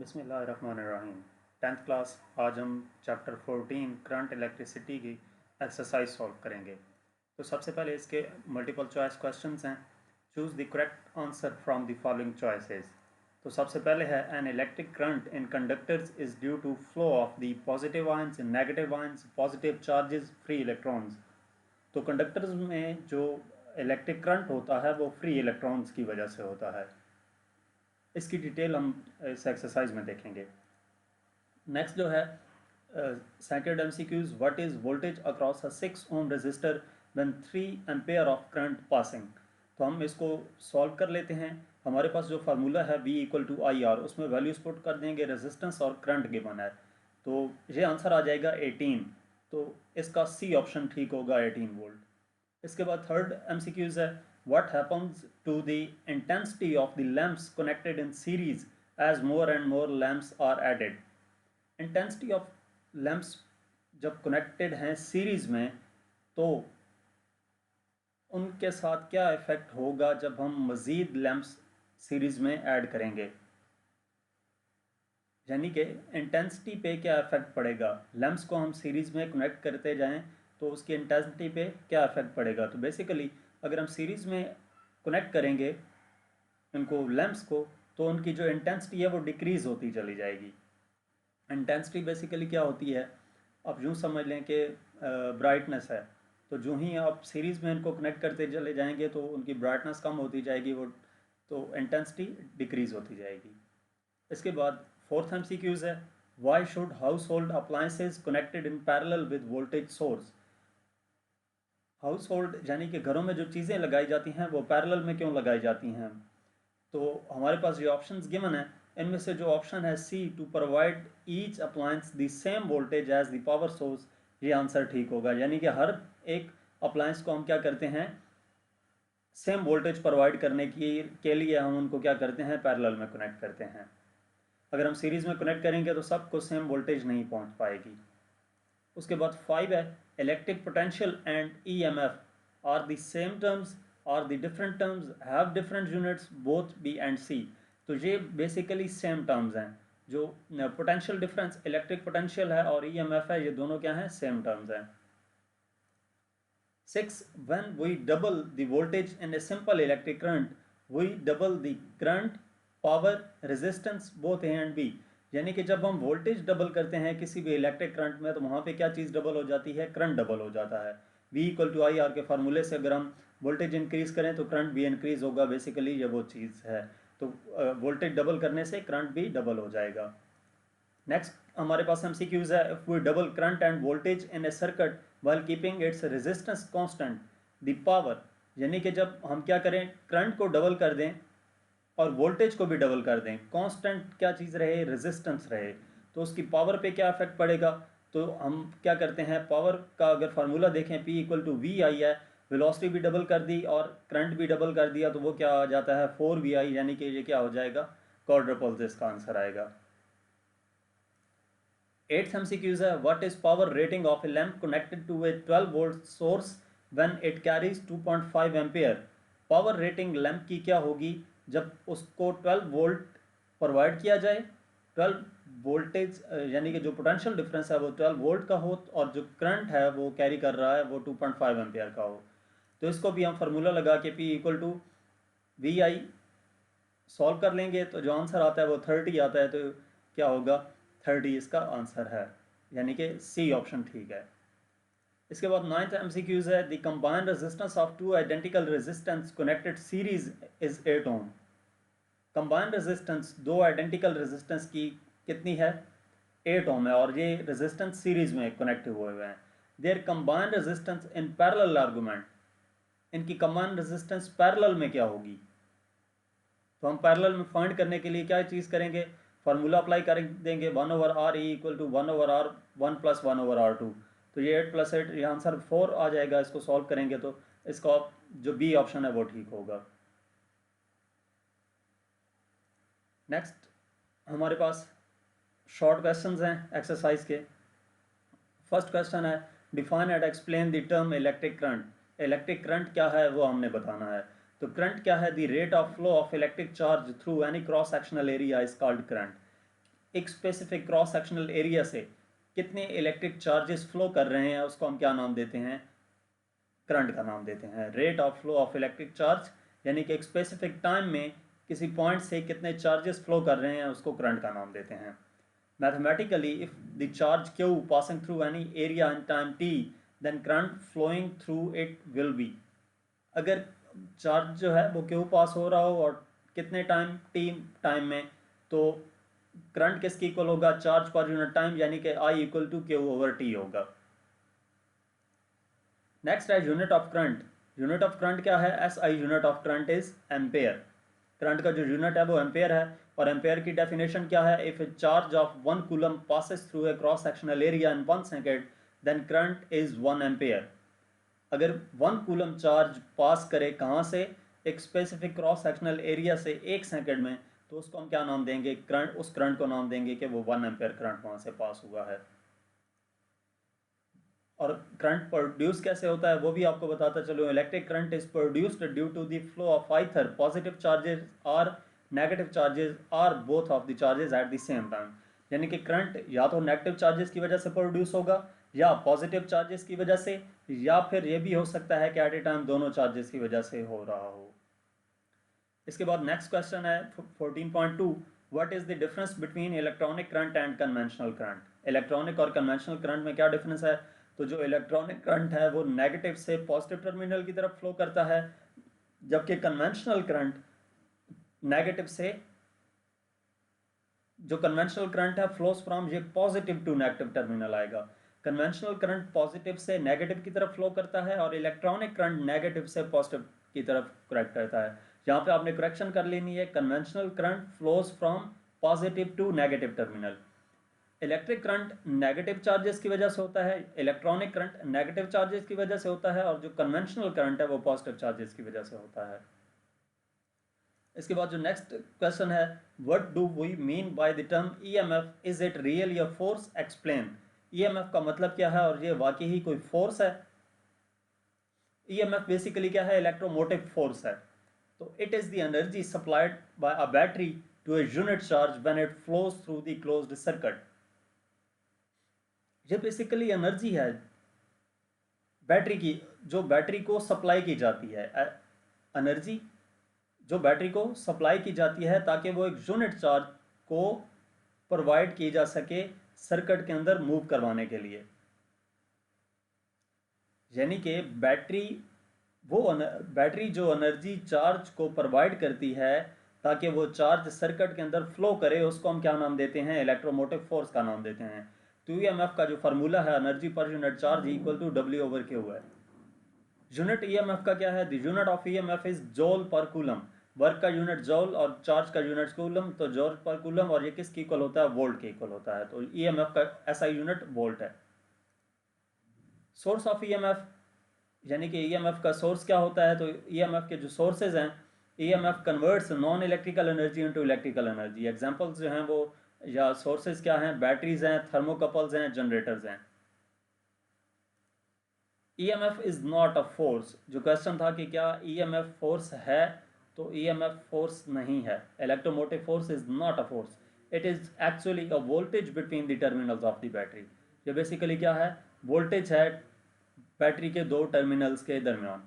बिस्मिल्लाहिर्रहमानिर्रहीम। 10th class. आज हम चैप्टर 14 करंट इलेक्ट्रिसिटी की एक्सरसाइज सॉल्व करेंगे। तो सबसे पहले इसके मल्टीपल चॉइस क्वेश्चंस हैं। Choose the correct answer from the following choices. तो सबसे पहले है an electric current in conductors is due to flow of the positive ions, negative ions, positive charges, free electrons. तो कंडक्टर्स में जो electric current होता है वो फ्री इलेक्ट्रॉन्स की वजह से होता है। इसकी डिटेल हम इस एक्सरसाइज में देखेंगे। नेक्स्ट जो है second MCQs, what is voltage across a 6 ohm resistor when 3 ampere of current passing. तो हम इसको सॉल्व कर लेते हैं। हमारे पास जो फार्मूला है V equal to I R, उसमें वैल्यूज पुट कर देंगे, रेजिस्टेंस और करंट गिवन है, तो ये आंसर आ जाएगा 18। तो इसका सी ऑप्शन ठीक होगा, 18 वोल्ट। इसके बाद थर्ड एमसीक्यूज है, what happens to the intensity of the lamps connected in series as more and more lamps are added। Intensity of lamps जब कनेक्टेड हैं सीरीज में, तो उनके साथ क्या इफेक्ट होगा जब हम मज़ीद लैम्प्स सीरीज में ऐड करेंगे, यानी कि इंटेंसिटी पे क्या इफेक्ट पड़ेगा। लैम्प्स को हम सीरीज में कनेक्ट करते जाएं तो उसकी इंटेंसिटी पे क्या इफेक्ट पड़ेगा। तो बेसिकली अगर हम सीरीज में कनेक्ट करेंगे इनको लैम्प्स को, तो उनकी जो इंटेंसिटी है वो डिक्रीज़ होती चली जाएगी। इंटेंसिटी बेसिकली क्या होती है, आप यूँ समझ लें कि ब्राइटनेस है, तो जो ही आप सीरीज़ में इनको कनेक्ट करते चले जाएंगे तो उनकी ब्राइटनेस कम होती जाएगी, वो तो इंटेंसिटी डिक्रीज़ होती जाएगी। इसके बाद फोर्थ एमसीक्यूज है, why should house hold appliances connected in parallel with voltage source. House hold यानी कि घरों में जो चीज़ें लगाई जाती हैं वो पैरेलल में क्यों लगाई जाती हैं। तो हमारे पास ये ऑप्शंस गिवन है, इनमें से जो ऑप्शन है C, to provide each appliance the same voltage as the power source, ये आंसर ठीक होगा। यानी कि हर एक अप्लायंस को हम क्या करते हैं, सेम वोल्टेज प्रोवाइड करने के लिए हम उनको क्या करते हैं, पैरेलल में कनेक्ट करते हैं। अगर हम सीरीज में कनेक्ट करेंगे तो सबको सेम वोल्टेज नहीं पहुंच पाएगी। उसके बाद 5 है, electric potential and EMF are the same terms और the different terms have different units both B and C. तो ये बेसिकली सेम टर्म्स हैं। जो पोटेंशियल डिफरेंस इलेक्ट्रिक पोटेंशियल है और ईएमएफ है, ये दोनों क्या हैं, सेम टर्म्स हैं। 6, when we double the voltage in a simple electric current, we double the current, power, resistance both A and B। यानी कि जब हम वोल्टेज डबल करते हैं किसी भी इलेक्ट्रिक करंट में, तो वहाँ पे क्या चीज़ डबल हो जाती है, करंट डबल हो जाता है। V equal to I R के फार्मूले से अगर हम वोल्टेज इंक्रीज करें तो करंट भी इंक्रीज होगा। बेसिकली ये वो चीज़ है। तो वोल्टेज डबल करने से करंट भी डबल हो जाएगा। नेक्स्ट हमारे पास एमसीक्यूज है, if we double current and voltage in a circuit while keeping its resistance constant, the power. यानी कि जब हम क्या करें, करंट को डबल कर दें और वोल्टेज को भी डबल कर दें, कांस्टेंट क्या चीज़ रहे, रेजिस्टेंस रहे, तो उसकी पावर पे क्या इफेक्ट पड़ेगा। तो हम क्या करते हैं, पावर का अगर फार्मूला देखें, P इक्वल टू वी आई है, वेलोसिटी भी डबल कर दी और करंट भी डबल कर दिया, तो वो क्या आ जाता है, 4VI। यानी कि ये क्या हो जाएगा, क्वाड्रपल, इसका आंसर आएगा। 8th MCQ है, what is power rating of a lamp connected to a 12 volt source when it carries 2.5 ampere. Power rating lamp की क्या होगी जब उसको 12 वोल्ट प्रोवाइड किया जाए, 12 वोल्टेज यानी कि जो पोटेंशियल डिफरेंस है वो 12 वोल्ट का हो और जो करंट है वो कैरी कर रहा है वो 2.5 एम्पियर का हो। तो इसको भी हम फार्मूला लगा के P equal to V I solve कर लेंगे, तो जो आंसर आता है वो 30 आता है। तो क्या होगा, 30 इसका आंसर है, यानी कि सी ऑप्शन ठीक है। इसके बाद 9th एमसीक्यूज है, the combined resistance of two identical resistance connected series is 8 ohm. Combined resistance दो आइडेंटिकल रेजिस्टेंस की कितनी है, 8 ओम है, और ये रेजिस्टेंस सीरीज में कनेक्ट हुए हुए हैं। There combined resistance in parallel argument, इनकी कंबाइंड रेजिस्टेंस पैरेलल में क्या होगी। तो हम पैरेलल में फाइंड करने के लिए क्या चीज़ करेंगे, फार्मूला अप्लाई कर देंगे, 1/r E equal to 1/r1 plus 1/r2। तो ये 8 प्लस 8, ये आंसर 4 आ जाएगा। इसको सॉल्व करेंगे तो इसका जो बी ऑप्शन है वो ठीक होगा। नेक्स्ट हमारे पास शॉर्ट क्वेश्चंस हैं एक्सरसाइज के। फर्स्ट क्वेश्चन है, define and explain the term electric current. Electric current क्या है वो हमने बताना है। तो करंट क्या है, the rate of flow of electric charge through any cross sectional area is called current. एक स्पेसिफिक क्रॉस सेक्शनल एरिया से कितने इलेक्ट्रिक चार्जेस फ्लो कर रहे हैं उसको हम क्या नाम देते हैं, करंट का नाम देते हैं। Rate of flow of electric charge यानी कि एक स्पेसिफिक टाइम में किसी पॉइंट से कितने चार्जेस फ्लो कर रहे हैं उसको करंट का नाम देते हैं। Mathematically if the charge q passing through any area in time t then current flowing through it will be, अगर चार्ज जो है वो क्यू पास हो रहा हो और कितने टाइम टी टाइम में, तो करंट किसकी इक्वल होगा, चार्ज पर यूनिट टाइम यानी कि I equal to Q over T होगा। नेक्स्ट है unit of current. Unit of current क्या है, S I unit of current is ampere. Current का जो यूनिट है वो एम्पेयर है, और एम्पेयर की डेफिनेशन क्या है, if a charge of 1 coulomb passes through a cross sectional area in 1 second then current is 1 ampere. अगर 1 कूलम चार्ज पास करे कहाँ से, एक स्पेसिफिक क्रॉस सेक्शनल एरिया से 1 सेकेंड में, तो उसको हम क्या नाम देंगे, करंट, उस करंट को नाम देंगे कि वो 1 एम्पेयर करंट वहाँ से पास हुआ है। और करंट प्रोड्यूस कैसे होता है वो भी आपको बताता चलो। Electric current is produced due to the flow of either positive charges और नेगेटिव चार्जेस और both of the charges at the same time. यानी कि करंट या तो नेगेटिव चार्जेस की वजह से प्रोड्यूस होगा या पॉजिटिव चार्जेस की वजह से, या फिर ये भी हो सकता है कि एट ए टाइम दोनों चार्जेस की वजह से हो रहा हो। इसके बाद नेक्स्ट क्वेश्चन है 14.2, what is the difference between electronic current and conventional current. Electronic और कन्वेंशनल करंट में क्या डिफरेंस है, तो जो इलेक्ट्रॉनिक करंट है वो नेगेटिव से पॉजिटिव टर्मिनल की तरफ फ्लो करता है, जबकि कन्वेंशनल करंट नेगेटिव से, जो कन्वेंशनल करंट है फ्लोस फ्रॉम ये पॉजिटिव टू नेगेटिव टर्मिनल आएगा। कन्वेंशनल करंट पॉजिटिव से नेगेटिव की तरफ फ्लो करता है और इलेक्ट्रॉनिक करंट नेगेटिव से पॉजिटिव की तरफ करेक्ट करता है। यहाँ पे आपने करेक्शन कर लेनी है, conventional current flows from positive to negative terminal. Electric current negative charges की वजह से होता है, इलेक्ट्रॉनिक करंट नेगेटिव चार्जेस की वजह से होता है, और जो कन्वेंशनल करंट है वो पॉजिटिव चार्जेस की वजह से होता है। इसके बाद जो नेक्स्ट क्वेश्चन है, what do we mean by the term EMF, is it really a force, explain. EMF का मतलब क्या है और ये वाकई ही कोई फोर्स है। ईएमएफ बेसिकली क्या है, इलेक्ट्रोमोटिव फोर्स है। तो it is the energy supplied by a battery to a unit charge when it flows through the closed circuit. ये बेसिकली एनर्जी है बैटरी की, जो बैटरी को सप्लाई की जाती है, एनर्जी जो बैटरी को सप्लाई की जाती है ताकि वो एक यूनिट चार्ज को प्रोवाइड की जा सके सर्किट के अंदर मूव करवाने के लिए। यानी कि बैटरी जो एनर्जी चार्ज को प्रोवाइड करती है ताकि वो चार्ज सर्किट के अंदर फ्लो करे, उसको हम क्या नाम देते हैं, इलेक्ट्रोमोटिव फोर्स का नाम देते हैं। तो ईएमएफ का जो फार्मूला है, energy per unit charge equal to W over Q है। यूनिट ईएमएफ का क्या है, the unit of EMF is joule per coulomb. Work का यूनिट जॉल और चार्ज का यूनिट कूलम, तो जॉल पर कूलम, और ये किसके इक्वल होता है, वोल्ट के इक्वल होता है। तो ईएमएफ का ऐसा यूनिट वोल्ट है। सोर्स ऑफ ईएमएफ यानी कि ईएमएफ का सोर्स क्या होता है, तो ईएमएफ के जो सोर्सेज हैं, EMF converts non electrical energy into electrical energy. Examples जो हैं वो या सोर्सेज क्या हैं, बैटरीज हैं, थर्मोकपल्स हैं, जनरेटर्स हैं। EMF is not a force. जो क्वेश्चन था कि क्या ईएमएफ फोर्स है, तो ईएमएफ फोर्स नहीं है। Electromotive force is not a force, it is actually a voltage between the terminals of the battery. ये बेसिकली क्या है, वोल्टेज है बैटरी के दो टर्मिनल्स के दरमियान।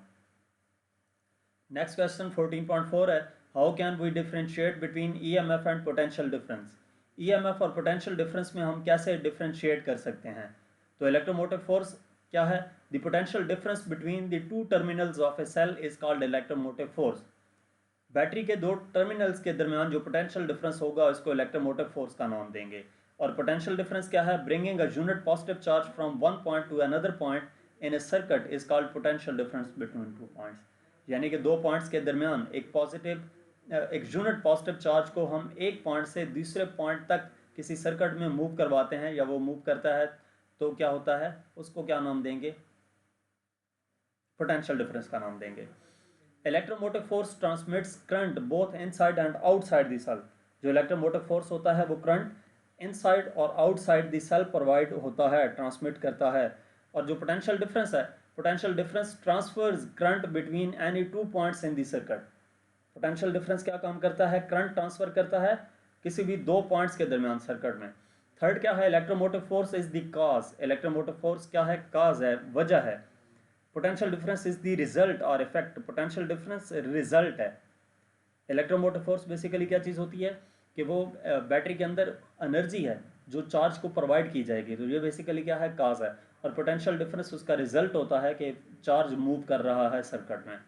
नेक्स्ट क्वेश्चन 14.4 है, how can we differentiate between EMF and potential difference. EMF और पोटेंशियल डिफरेंस में हम कैसे डिफरेंशिएट कर सकते हैं। तो इलेक्ट्रोमोटिव फोर्स क्या है, the potential difference between the two terminals of a cell is called electromotive force. Battery के दो टर्मिनल्स के दरमियान जो पोटेंशियल डिफरेंस होगा उसको इलेक्ट्रोमोटिव फोर्स का नाम देंगे। और पोटेंशियल डिफरेंस क्या है, bringing a unit positive charge from one point two another point in a circuit is called potential difference between two points. यानी कि दो पॉइंट्स के दरमियान एक यूनिट पॉजिटिव चार्ज को हम एक पॉइंट से दूसरे पॉइंट तक किसी सर्किट में मूव करवाते हैं या वो मूव करता है, तो क्या होता है, उसको क्या नाम देंगे, पोटेंशियल डिफरेंस का नाम देंगे। Electromotive force transmits current both inside and outside the cell. जो इलेक्ट्रोमोटिव फोर्स होता है वो करंट इनसाइड और आउटसाइड द सेल प्रोवाइड होता है, ट्रांसमिट करता है। और जो पोटेंशियल डिफरेंस है, potential difference transfers current between any two points in the circuit. Potential difference क्या काम करता है, करंट ट्रांसफर करता है किसी भी दो पॉइंट्स के दरमियान सर्किट में। थर्ड क्या है, electromotive force is the cause, electromotive force क्या है, काज है, वजह है। Potential difference is the result और इफेक्ट, पोटेंशियल डिफरेंस रिजल्ट है। इलेक्ट्रोमोटिव फोर्स बेसिकली क्या चीज़ होती है कि वो बैटरी के अंदर एनर्जी है जो चार्ज को प्रोवाइड की जाएगी, तो ये बेसिकली क्या है, काज है। और पोटेंशियल डिफरेंस उसका रिजल्ट होता है कि चार्ज मूव कर रहा है सर्किट में,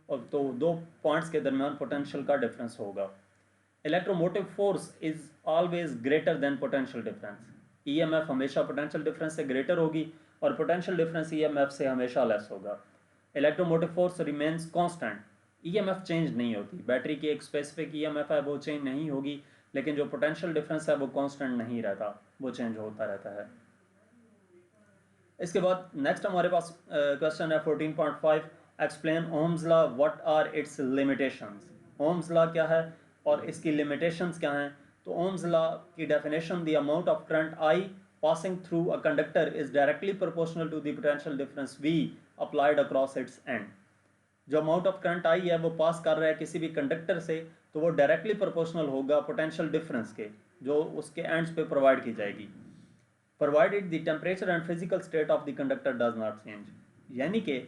और तो दो पॉइंट्स के दरमियान पोटेंशियल का डिफरेंस होगा। Electromotive force is always greater than potential difference, EMF हमेशा पोटेंशियल डिफरेंस से ग्रेटर होगी और पोटेंशियल डिफरेंस ईएमएफ से हमेशा लेस होगा। Electromotive force remains constant, EMF change नहीं होती, बैटरी की एक स्पेसिफिक ईएमएफ है वो चेंज नहीं होगी, लेकिन जो पोटेंशियल डिफरेंस है वो कांस्टेंट नहीं रहता, वो चेंज होता रहता है। इसके बाद नेक्स्ट हमारे पास क्वेश्चन है 14.5, explain Ohm's law, what are its limitations. Ohm's law क्या है और इसकी लिमिटेशंस क्या हैं। तो ओम्स लॉ की definition, the amount of current I passing through a conductor is directly proportional to the potential difference we applied across its end. जो amount of current I है वो पास कर रहा है किसी भी कंडक्टर से, तो वो डायरेक्टली प्रोपोर्शनल होगा पोटेंशियल डिफरेंस के, जो उसके एंड्स पे प्रोवाइड की जाएगी, provided the temperature and physical state of the conductor does not change. यानी कि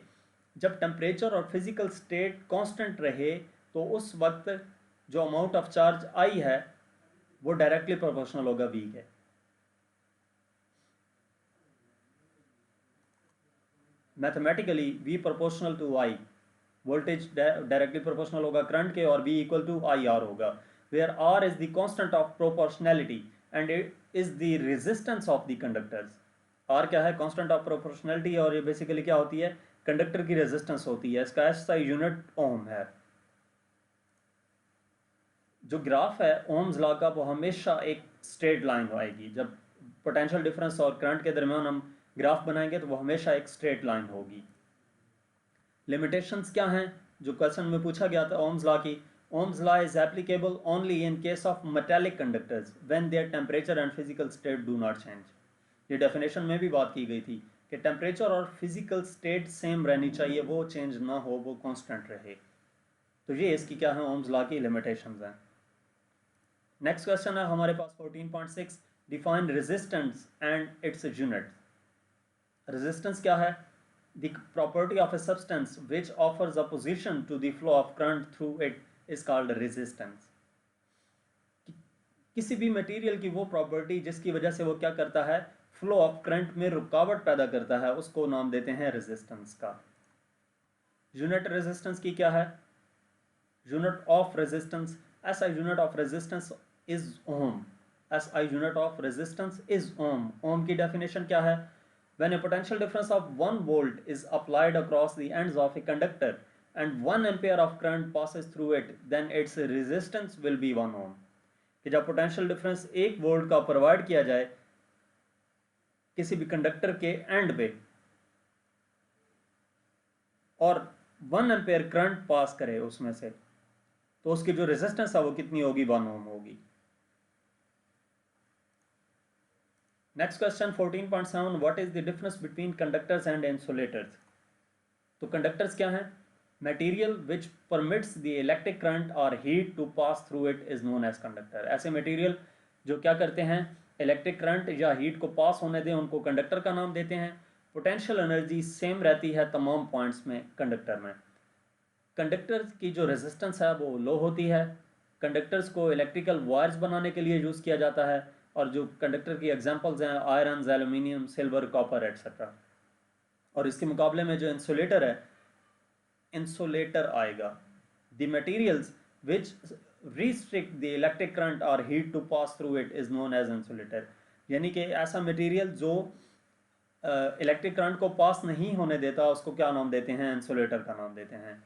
जब टेम्परेचर और फिजिकल स्टेट कांस्टेंट रहे तो उस वक्त जो अमाउंट ऑफ चार्ज आई है वो डायरेक्टली प्रोपोर्शनल होगा वी के। Mathematically V proportional to I, voltage directly proportional होगा करंट के और V equal to I R होगा, where R is the constant of proportionality and it is the resistance of the conductors. R क्या है, constant of proportionality, और ये basically क्या होती है, कंडक्टर की रेजिस्टेंस होती है, इसका ऐसा यूनिट ओम है। जो ग्राफ है ओम्स लॉ का वो हमेशा एक स्ट्रेट लाइन आएगी, जब पोटेंशियल डिफरेंस और करंट के दरमियान हम ग्राफ बनाएंगे तो वो हमेशा एक स्ट्रेट लाइन होगी। लिमिटेशंस क्या हैं, जो क्वेश्चन में पूछा गया था ओम्स लॉ की, Ohm's law is applicable only in case of metallic conductors when their temperature and physical state do not change. ये डेफिनेशन में भी बात की गई थी कि टेम्परेचर और फिजिकल स्टेट सेम रहनी चाहिए, वो चेंज ना हो, वो कांस्टेंट रहे। तो ये इसकी क्या है, ओम्स लॉ की लिमिटेशंस हैं। नेक्स्ट क्वेश्चन है हमारे पास 14.6, define resistance and it's units. Resistance क्या है, the property of a substance which offers opposition to the flow of current through it is called resistance। किसी भी मटेरियल की वो प्रॉपर्टी जिसकी वजह से वो क्या करता है, फ्लो ऑफ करंट में रुकावट पैदा करता है, उसको नाम देते हैं रेजिस्टेंस का। यूनिट रेजिस्टेंस की क्या है, unit of resistance, S I unit of resistance is ohm, S I unit of resistance is ohm. Ohm की डेफिनेशन क्या है, when a potential difference of 1 volt is applied across the ends of a conductor and 1 ampere of current passes through it, then its resistance will be 1 ohm। कि जब potential difference 1 volt का provide किया जाए किसी भी conductor के and पे और 1 एम्पेयर करंट पास करे उसमें से, तो उसकी जो रेजिस्टेंस है वो कितनी होगी, 1 ओम होगी। Next question 14.7, what is the difference between conductors and insulators. तो कंडक्टर्स क्या हैं, material which permits the electric current और heat to pass through it is known as conductor. ऐसे मटेरियल जो क्या करते हैं, इलेक्ट्रिक करंट या हीट को पास होने दें, उनको कंडक्टर का नाम देते हैं। पोटेंशियल एनर्जी सेम रहती है तमाम पॉइंट्स में कंडक्टर में। कंडक्टर्स की जो रेजिस्टेंस है वो लो होती है। कंडक्टर्स को इलेक्ट्रिकल वायर्स बनाने के लिए यूज़ किया जाता है, और जो कंडक्टर की एग्जांपल्स हैं iron, aluminium, silver, copper etcetera. और इसके मुकाबले में जो इंसुलेटर है, इंसुलेटर आएगा, the materials which restrict the electric current और heat to pass through it is known as insulator. यानी कि ऐसा मटेरियल जो इलेक्ट्रिक करंट को पास नहीं होने देता, उसको क्या नाम देते हैं, इंसुलेटर का नाम देते हैं।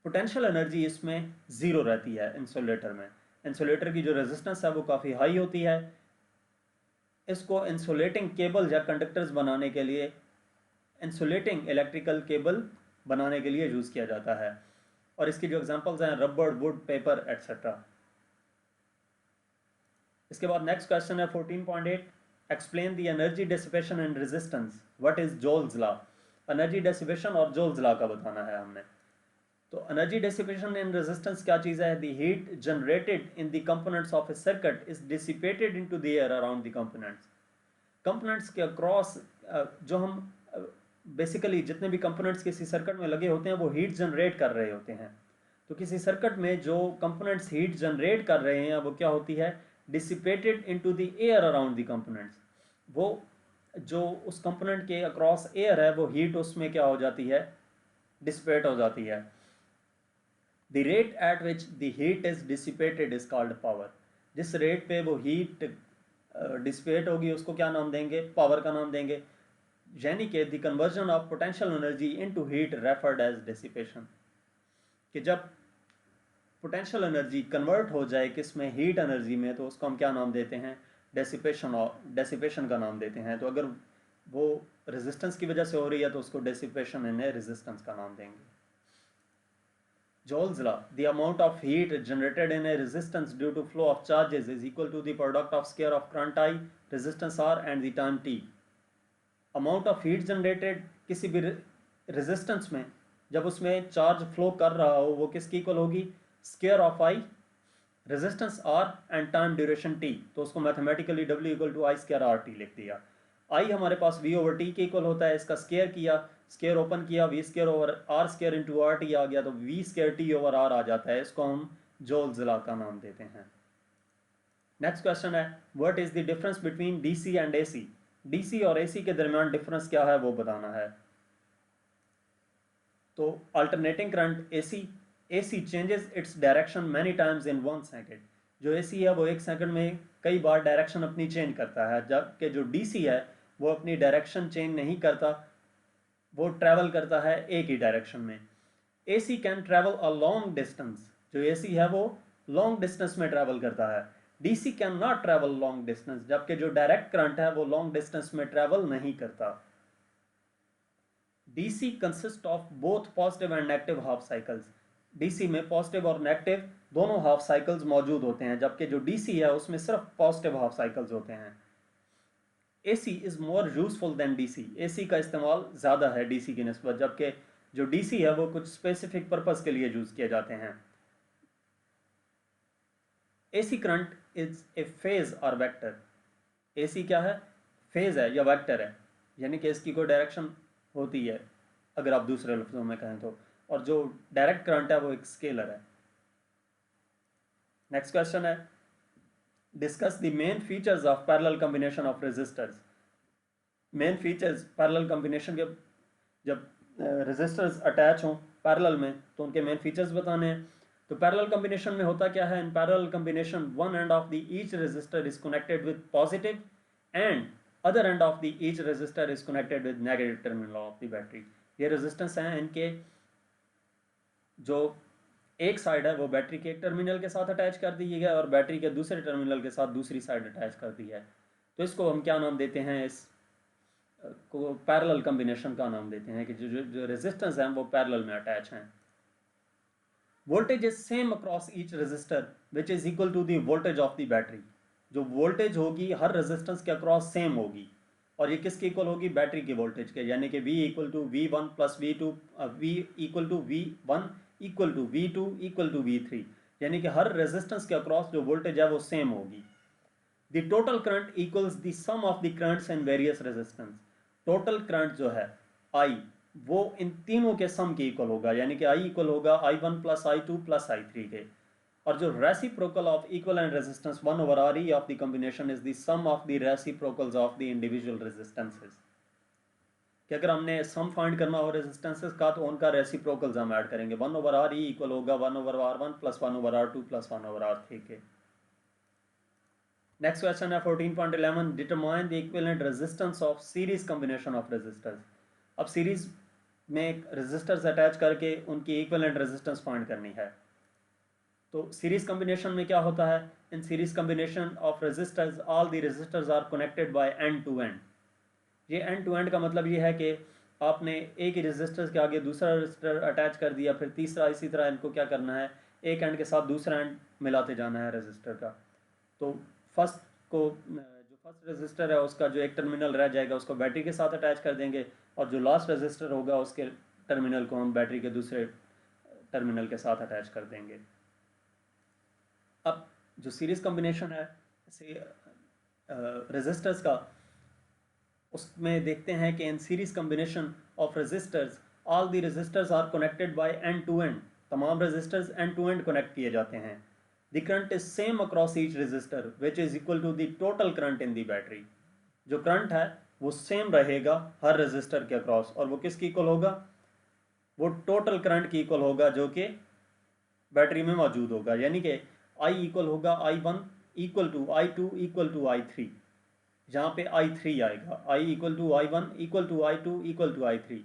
पोटेंशियल एनर्जी इसमें ज़ीरो रहती है इंसुलेटर में। इंसुलेटर की जो रेजिस्टेंस है वो काफ़ी हाई होती है। इसको इंसुलेटिंग केबल या कंडक्टर्स बनाने के लिए, इंसुलेटिंग इलेक्ट्रिकल केबल बनाने के लिए यूज़ किया जाता है। और इसकी जो एग्जांपल्स हैं रबर, वुड, पेपर एट्सेट्रा। इसके बाद नेक्स्ट क्वेश्चन है 14.8, explain the energy dissipation and resistance, what is जोल्स law. Energy dissipation और जोल्स लॉ का बताना है हमने। तो एनर्जी डिसिपेशन इन रेजिस्टेंस क्या चीज़ है? The heat generated in the components of A circuit is dissipated into the air around the components. Components के across जो हम बेसिकली जितने भी कंपोनेंट्स किसी सर्किट में लगे होते हैं वो हीट जनरेट कर रहे होते हैं। तो किसी सर्किट में जो कंपोनेंट्स हीट जनरेट कर रहे हैं वो क्या होती है? Dissipated into the air around the components. वो जो उस कंपोनेंट के अक्रॉस एयर है वो हीट उसमें क्या हो जाती है? डिसिपेट हो जाती है। The rate at which the heat is dissipated is called power. जिस रेट पे वो हीट डिसिपेट होगी उसको क्या नाम देंगे? पावर का नाम देंगे। यानी कि the conversion of potential energy into heat referred as dissipation. कि जब पोटेंशियल एनर्जी कन्वर्ट हो जाए किस में? हीट एनर्जी में, तो उसको हम क्या नाम देते हैं? डेसिपेशन। और डेसिपेशन का नाम देते हैं। तो अगर वो रेजिस्टेंस की वजह से हो रही है तो उसको डेसिपेशन इन रेजिस्टेंस का नाम देंगे। Joule's law: the amount of heat generated in a resistance due to flow of charges is equal to the product of square of current I, resistance R and the time t. Amount of heat generated किसी भी resistance में जब उसमें charge flow कर रहा हो वो किसकी इक्वल होगी? Square of I, resistance R and time duration T. तो उसको mathematically W equal to I square R T लिख दिया। आई हमारे पास वी ओवर टी के इक्वल होता है, इसका स्क्वायर किया, स्क्वायर ओपन किया, V square over R square into R T आ गया, तो V square T over R आ जाता है। इसको हम जूल्स लॉ का नाम देते हैं। नेक्स्ट क्वेश्चन है, what is the difference between DC and AC? DC और एसी के दरमियान डिफरेंस क्या है वो बताना है। तो alternating current AC changes its direction many times in 1 second. जो एसी है वो 1 सेकंड में कई बार डायरेक्शन अपनी चेंज करता है, जबकि जो डीसी है वो अपनी डायरेक्शन चेंज नहीं करता, वो ट्रैवल करता है एक ही डायरेक्शन में। AC can travel a long distance. जो एसी है वो लॉन्ग डिस्टेंस में ट्रैवल करता है। DC can not travel long distance, जबकि जो डायरेक्ट करंट है वो लॉन्ग डिस्टेंस में ट्रैवल नहीं करता। DC consist of both positive and negative half cycles. DC में पॉजिटिव और नेगेटिव दोनों हाफ साइकिल्स मौजूद होते हैं, जबकि जो डीसी है उसमें सिर्फ पॉजिटिव हाफ साइकिल्स होते हैं। AC is more useful then DC. AC का इस्तेमाल ज़्यादा है डीसी की निस्बत, जबकि जो डीसी है वो कुछ स्पेसिफिक पर्पस के लिए यूज किए जाते हैं। AC current is A phase और वेक्टर। एसी क्या है? फेज है या वेक्टर है, यानी कि इसकी कोई डायरेक्शन होती है अगर आप दूसरे लफ्जों में कहें तो। और जो डायरेक्ट करंट है वो एक स्केलर है। नेक्स्ट क्वेश्चन है, discuss the main features of parallel combination of resistors. Main features parallel combination के, जब रेजिस्टर्स अटैच हों पैरेलल में तो उनके मेन फीचर्स बताने हैं। तो पैरेलल कॉम्बिनेशन में होता क्या है? In parallel combination one end of the each resistor is connected with positive end other end of the each resistor is connected with negative terminal of the battery. ये resistance हैं, इनके जो एक side है वो बैटरी के एक terminal के साथ अटैच कर दी है और बैटरी के दूसरे टर्मिनल के साथ दूसरी साइड अटैच कर दी है। तो इसको हम क्या नाम देते हैं? इस को पैरेलल कॉम्बिनेशन का नाम देते हैं कि जो रेजिस्टेंस हैं वो पैरेलल में अटैच हैं। Voltage is same across each resistor which is equal to the voltage of the battery. जो वोल्टेज होगी हर रेजिस्टेंस के अक्रॉस सेम होगी, और ये किसके इक्वल होगी? बैटरी के वोल्टेज के, यानी कि V equal to V1 plus V2, V equal to V1 equal to V2 equal to V3, यानी कि हर रेजिस्टेंस के अक्रॉस जो वोल्टेज है वो सेम होगी। The total current equals the sum of the currents in various resistance. Total current जो है I वो इन तीनों के सम के इक्वल होगा, यानी कि I इक्वल होगा I1 plus I2 plus I3 के। और जो reciprocal of equivalent resistance 1 over RE of the combination is the sum of the reciprocals of the individual resistances. कि अगर हमने सम फाइंड करना हो रेजिस्टेंसेस का तो उनका रेसिप्रोकल्स हम ऐड करेंगे। 1 ओवर RE इक्वल होगा 1 over R1 plus 1 over R2 plus 1 over R3 के। नेक्स्ट क्वेश्चन है 14.11, determine the equivalent resistance of series combination of resistors. अब सीरीज में रेजिस्टर्स अटैच करके उनकी इक्विवेलेंट रेजिस्टेंस फाइंड करनी है। तो सीरीज कॉम्बिनेशन में क्या होता है? In series combination of resistors all the resistors are connected by end to end. ये एंड टू एंड का मतलब ये है कि आपने एक ही रेजिस्टर के आगे दूसरा रेजिस्टर अटैच कर दिया, फिर तीसरा, इसी तरह इनको क्या करना है? एक एंड के साथ दूसरा एंड मिलाते जाना है रेजिस्टर का। तो फर्स्ट को, जो फर्स्ट रेजिस्टर है उसका जो एक टर्मिनल रह जाएगा उसको बैटरी के साथ अटैच कर देंगे, और जो लास्ट रेजिस्टर होगा उसके टर्मिनल को हम बैटरी के दूसरे टर्मिनल के साथ अटैच कर देंगे। अब जो सीरीज कॉम्बिनेशन है से रेजिस्टर्स का, उसमें देखते हैं कि in series combination of resistors all the resistors are connected by end to end, तमाम resistors end to end connect किए जाते हैं। The current is same across each resistor which is equal to the total current in the battery. जो current है वो same रहेगा हर resistor के across, और वो किसकी इक्वल होगा? वो टोटल करंट की इक्वल होगा जो कि बैटरी में मौजूद होगा। यानी कि I इक्वल होगा I1 equal to I2 equal to I3, जहाँ पे I3 आएगा। I equal to I1 equal to I2 equal to I3।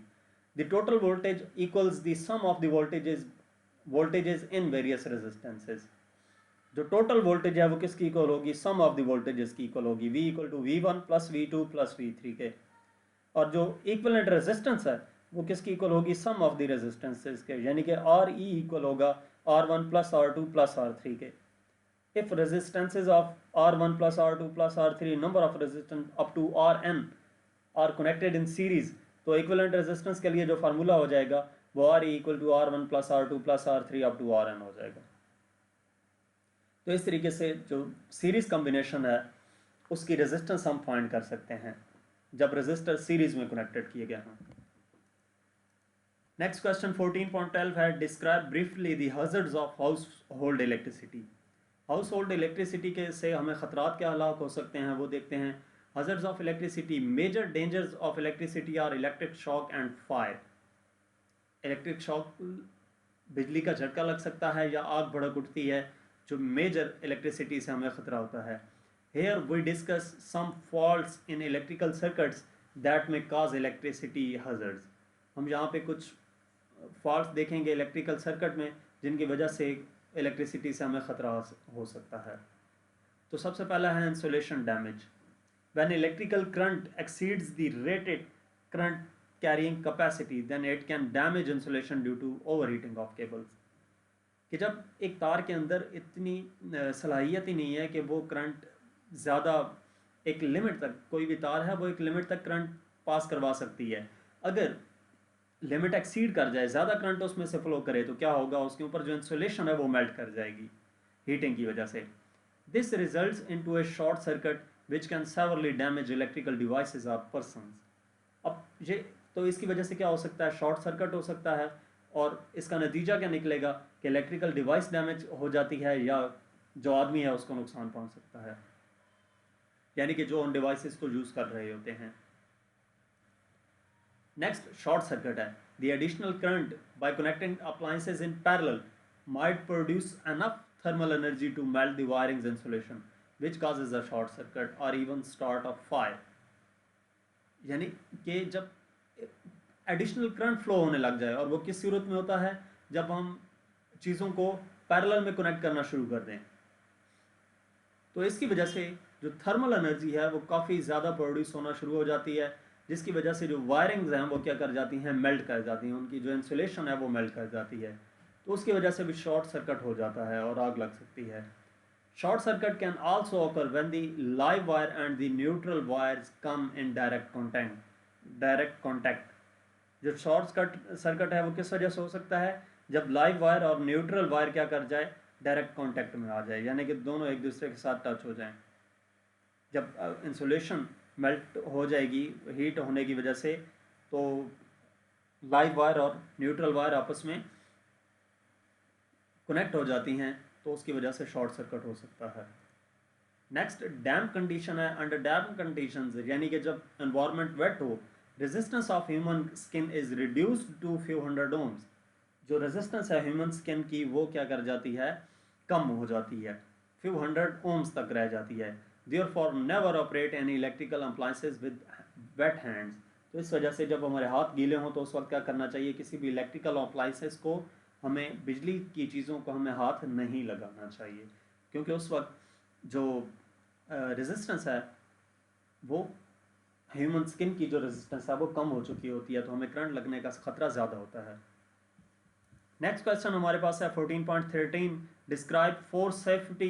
The total voltage equals the sum of the voltages in various resistances. जो total voltage है वो किसकी equal होगी? Sum of the voltages की equal होगी, V equal to V1 plus V2 plus V3 के। और जो इक्विवेलेंट रेजिस्टेंस है वो किसकी इक्वल होगी? सम ऑफ द रेजिस्टेंसेस के, यानी कि RE इक्वल होगा R1 plus R2 plus R3 के। If resistances of R1 plus R2 plus R3 number of resistance up to Rn are connected in series, तो इक्विवेलेंट रेजिस्टेंस के लिए जो formula हो जाएगा वो RE equal to R1 plus R2 plus R3 up to Rn हो जाएगा। तो इस तरीके से जो सीरीज कॉम्बिनेशन है उसकी रेजिस्टेंस हम फाइंड कर सकते हैं जब रेजिस्टर सीरीज में कनेक्टेड किए गए हैं। नेक्स्ट क्वेश्चन 14.12 है describe briefly the hazards of house hold electricity. House hold electricity के से हमें ख़तरात क्या हलाक हो सकते हैं वो देखते हैं। Hazards of electricity, major dangers of electricity are electric shock and fire. Electric shock, बिजली का झटका लग सकता है या आग भड़क उठती है, जो मेजर इलेक्ट्रिसिटी से हमें ख़तरा होता है। Here we discuss some faults in electrical circuits that may cause electricity hazards। हम यहाँ पे कुछ फॉल्ट्स देखेंगे इलेक्ट्रिकल सर्किट में जिनकी वजह से इलेक्ट्रिसिटी से हमें ख़तरा हो सकता है। तो सबसे पहला है insulation damage. When electrical current exceeds the rated current carrying capacity then it can damage insulation due to overheating of cables। कि जब एक तार के अंदर इतनी सलाहियत ही नहीं है कि वो करंट ज़्यादा, एक लिमिट तक, कोई भी तार है वो एक लिमिट तक करंट पास करवा सकती है, अगर लिमिट एक्सीड कर जाए, ज़्यादा करंट उसमें से फ्लो करे तो क्या होगा? उसके ऊपर जो इंसुलेशन है वो मेल्ट कर जाएगी हीटिंग की वजह से। This results into A short circuit which can severally damage electrical devices और पर्सन्स। अब ये तो इसकी वजह से क्या हो सकता है? शॉर्ट सर्किट हो सकता है, और इसका नतीजा क्या निकलेगा कि इलेक्ट्रिकल डिवाइस डैमेज हो जाती है या जो आदमी है उसको नुकसान पहुंच सकता है, यानी कि जो उन डिवाइसेस को यूज़ कर रहे होते हैं। नेक्स्ट शॉर्ट सर्किट है। The additional current by connecting appliances in parallel might produce enough thermal energy to melt the wirings insulation which causes a short circuit और इवन स्टार्ट ऑफ फायर। यानी कि जब additional current flow होने लग जाए, और वो किस सूरत में होता है? जब हम चीज़ों को पैरेलल में कनेक्ट करना शुरू कर दें, तो इसकी वजह से जो थर्मल एनर्जी है वो काफ़ी ज़्यादा प्रोड्यूस होना शुरू हो जाती है, जिसकी वजह से जो वायरिंग्स हैं वो क्या कर जाती हैं? मेल्ट कर जाती हैं, उनकी जो इंसुलेशन है वो मेल्ट कर जाती है। तो उसकी वजह से भी शॉर्ट सर्किट हो जाता है और आग लग सकती है। Short circuit can also occur when the live wire and the neutral wires come in direct contact. जो शॉर्ट सर्किट है वो किस वजह से हो सकता है? जब लाइव वायर और न्यूट्रल वायर क्या कर जाए? डायरेक्ट कांटेक्ट में आ जाए, यानी कि दोनों एक दूसरे के साथ टच हो जाएं। जब इंसुलेशन मेल्ट हो जाएगी हीट होने की वजह से, तो लाइव वायर और न्यूट्रल वायर आपस में कनेक्ट हो जाती हैं, तो उसकी वजह से शॉर्ट सर्किट हो सकता है। नेक्स्ट डैम्प कंडीशन है। अंडर डैम्प कंडीशंस, यानी कि जब एनवायरनमेंट वेट हो, resistance of human skin is reduced to few hundred ohms. जो रेजिस्टेंस है ह्यूमन स्किन की वो क्या कर जाती है? कम हो जाती है, फ्यू हंड्रेड ओम्स तक रह जाती है। Therefore never operate any electrical appliances with weight hands. तो इस वजह से जब हमारे हाथ गीले हों तो उस वक्त क्या करना चाहिए? किसी भी इलेक्ट्रिकल अप्लायंसेस को, हमें बिजली की चीज़ों को हमें हाथ नहीं लगाना चाहिए, क्योंकि उस वक्त जो रेजिस्टेंस है वो ह्यूमन स्किन की जो रेजिस्टेंस है वो कम हो चुकी होती है, तो हमें करंट लगने का खतरा ज़्यादा होता है। नेक्स्ट क्वेश्चन हमारे पास है 14.13 describe 4 safety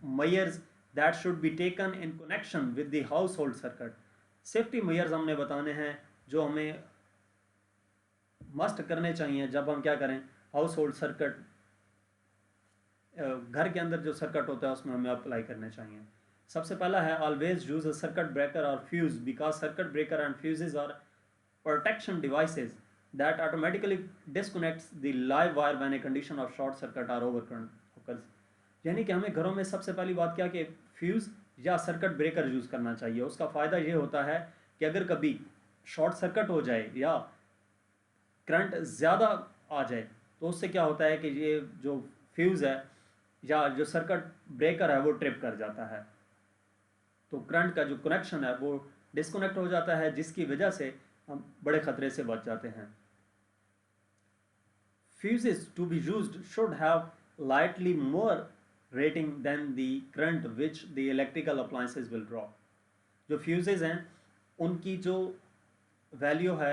measures that should be taken in connection with the house hold circuit. Safety measures हमने बताने हैं जो हमें मस्ट करने चाहिए जब हम क्या करें? हाउस होल्ड सर्किट, घर के अंदर जो सर्किट होता है उसमें हमें अप्लाई करने चाहिए। सबसे पहला है always use a circuit breaker और fuse because circuit breaker and fuses are protection devices that automatically disconnects the live wire when a condition of short circuit or overcurrent occurs। यानी कि हमें घरों में सबसे पहली बात क्या कि फ्यूज़ या सर्किट ब्रेकर यूज़ करना चाहिए। उसका फ़ायदा ये होता है कि अगर कभी शॉर्ट सर्किट हो जाए या करंट ज़्यादा आ जाए तो उससे क्या होता है कि ये जो फ्यूज़ है या जो सर्किट ब्रेकर है वो ट्रिप कर जाता है, तो करंट का जो कनेक्शन है वो डिस्कनेक्ट हो जाता है, जिसकी वजह से हम बड़े खतरे से बच जाते हैं। Fuses to be used should have slightly more rating than the current which the electrical appliances will draw। जो फ्यूजेज हैं उनकी जो वैल्यू है,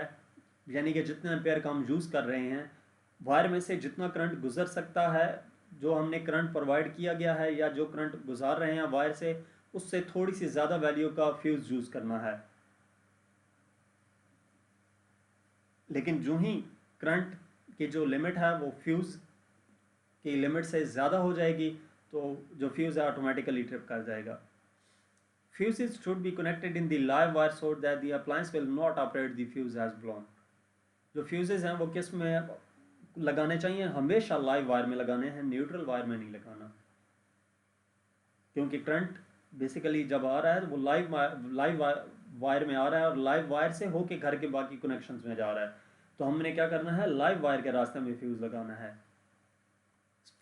यानी कि जितने एम्पेयर का हम यूज़ कर रहे हैं, वायर में से जितना करंट गुजर सकता है, जो हमने करंट प्रोवाइड किया गया है या जो करंट गुजार रहे हैं वायर से, उससे थोड़ी सी ज़्यादा वैल्यू का फ्यूज़ यूज़ करना है। लेकिन जो ही करंट की जो लिमिट है वो फ्यूज़ की लिमिट से ज़्यादा हो जाएगी तो जो फ्यूज़ है ऑटोमेटिकली ट्रिप कर जाएगा। Fuses should be connected in the live wire so that the appliance will not operate the fuse as blown. जो फ्यूजेस हैं वो किस में लगाने चाहिए? हमेशा लाइव वायर में लगाने हैं, न्यूट्रल वायर में नहीं लगाना, क्योंकि करंट बेसिकली जब आ रहा है तो वो लाइव वायर में आ रहा है और लाइव वायर से होके घर के बाकी कनेक्शंस में जा रहा है, तो हमने क्या करना है? लाइव वायर के रास्ते में फ्यूज लगाना है।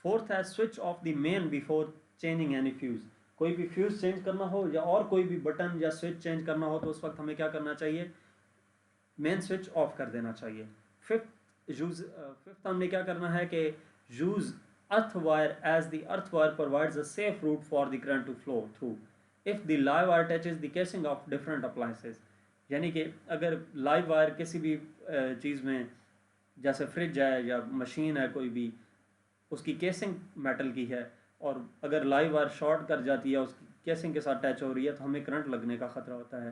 फोर्थ है switch off the main before changing any fuse. कोई भी फ्यूज चेंज करना हो या और कोई भी बटन या स्विच चेंज करना हो तो उस वक्त हमें क्या करना चाहिए? मेन स्विच ऑफ कर देना चाहिए। फिफ्थ हमने क्या करना है कि use earth wire as the earth wire provides a safe route for the current to flow through if the live wire touches the casing of different appliances. यानी कि अगर लाइव वायर किसी भी चीज़ में, जैसे फ्रिज है या मशीन है कोई भी, उसकी केसिंग मेटल की है और अगर लाइव वायर शॉर्ट कर जाती है, उसकी केसिंग के साथ टच हो रही है, तो हमें करंट लगने का ख़तरा होता है।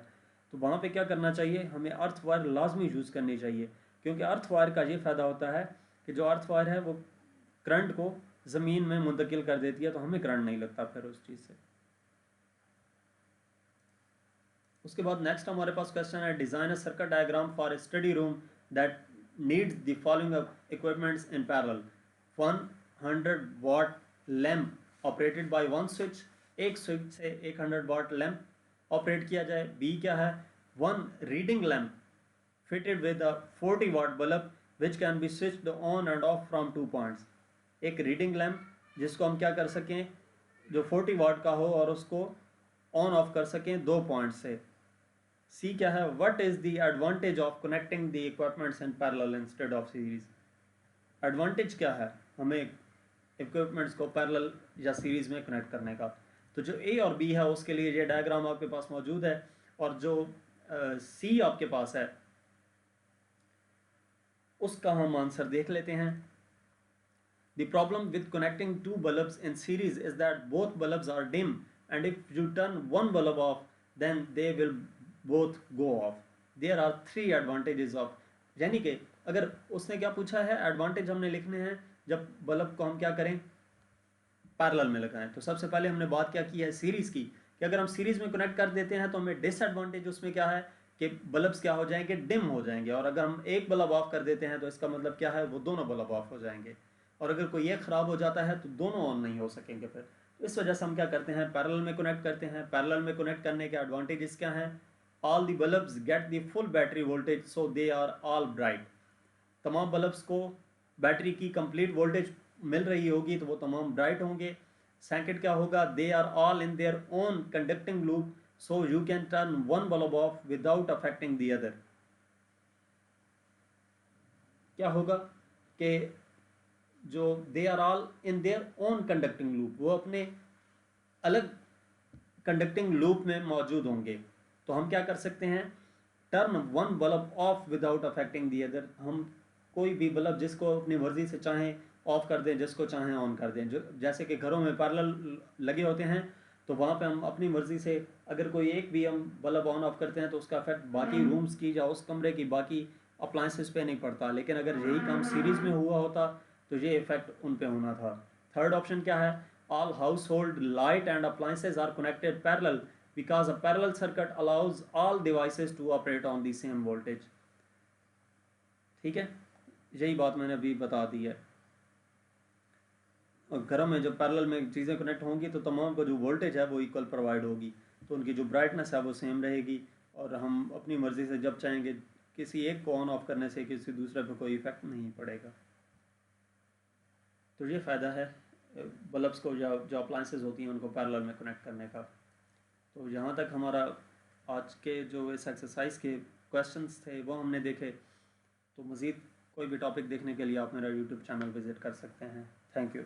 तो वहाँ पे क्या करना चाहिए? हमें अर्थ वायर लाजमी यूज़ करनी चाहिए, क्योंकि अर्थ वायर का ये फ़ायदा होता है कि जो अर्थ वायर है वो करंट को ज़मीन में मुंतकिल कर देती है, तो हमें करंट नहीं लगता फिर उस चीज़ से। उसके बाद नेक्स्ट हमारे पास क्वेश्चन है design a circuit diagram for a study room that needs the following equipments in parallel. 100 watt lamp operated by one switch, एक स्विच से 100 वाट लैम्प ऑपरेट किया जाए। बी क्या है? One reading lamp fitted with a 40 watt bulb which can be switched on and off from 2 points. एक reading lamp जिसको हम क्या कर सकें, जो 40 वाट का हो और उसको ऑन ऑफ कर सकें 2 पॉइंट से। सी क्या है? What is the advantage of connecting the equipments in parallel instead of series. Advantage क्या है हमें इक्विपमेंट्स को पैरेलल या सीरीज में कनेक्ट करने का? तो जो ए और बी है उसके लिए ये डायग्राम आपके पास मौजूद है, और जो सी आपके पास है उसका हम आंसर देख लेते हैं। The problem with connecting two bulbs in series is that both bulbs are dim, and if you turn one bulb off, then they will both go off. There are 3 advantages of, यानी कि अगर उसने क्या पूछा है, advantage हमने लिखने हैं जब बल्ब को हम क्या करें, पैरेलल में लगाएं। तो सबसे पहले हमने बात क्या की है सीरीज़ की, कि अगर हम सीरीज़ में कनेक्ट कर देते हैं तो हमें डिसएडवांटेज उसमें क्या है कि बल्ब्स क्या हो जाएंगे, डिम हो जाएंगे, और अगर हम एक बल्ब ऑफ कर देते हैं तो इसका मतलब क्या है, वो दोनों बल्ब ऑफ हो जाएंगे, और अगर कोई एक ख़राब हो जाता है तो दोनों ऑन नहीं हो सकेंगे फिर। तो इस वजह से हम क्या करते हैं, पैरेलल में कनेक्ट करते हैं। पैरेलल में कनेक्ट करने के एडवांटेजेस क्या हैं? All the bulbs get the full battery voltage so they are all bright. तमाम बल्ब्स को बैटरी की कंप्लीट वोल्टेज मिल रही होगी तो वो तमाम ब्राइट होंगे। सेकंड क्या होगा? They are all in their own conducting loop so you can turn one bulb off without affecting the other. क्या होगा कि जो they are all in their own conducting loop, वो अपने अलग कंडक्टिंग लूप में मौजूद होंगे। तो हम क्या कर सकते हैं, turn one bulb off without affecting the other. हम कोई भी बल्ब जिसको अपनी मर्जी से चाहें ऑफ कर दें, जिसको चाहें ऑन कर दें। जो जैसे कि घरों में पैरेलल लगे होते हैं तो वहाँ पे हम अपनी मर्जी से अगर कोई एक भी हम बल्ब ऑन ऑफ करते हैं तो उसका इफेक्ट बाकी रूम्स की या उस कमरे की बाकी अप्लायंसेस पे नहीं पड़ता। लेकिन अगर यही काम सीरीज़ में हुआ होता तो ये इफेक्ट उन पे होना था। थर्ड ऑप्शन क्या है, all household light and appliances are connected parallel because a parallel circuit allows all devices to operate on the same voltage. ठीक है, यही बात मैंने अभी बता दी है। और घरों में जब पैरेलल में चीज़ें कनेक्ट होंगी तो तमाम को जो वोल्टेज है वो इक्वल प्रोवाइड होगी, तो उनकी जो ब्राइटनेस है वो सेम रहेगी, और हम अपनी मर्ज़ी से जब चाहेंगे किसी एक को ऑन ऑफ करने से किसी दूसरे पर कोई इफेक्ट नहीं पड़ेगा। तो ये फ़ायदा है बल्ब्स को या जो अप्लायंसेज होती हैं उनको पैरेलल में कनेक्ट करने का। तो यहाँ तक हमारा आज के जो इस एक्सरसाइज के क्वेश्चंस थे वो हमने देखे। तो मज़ीद कोई भी टॉपिक देखने के लिए आप मेरा यूट्यूब चैनल विज़िट कर सकते हैं। Thank you.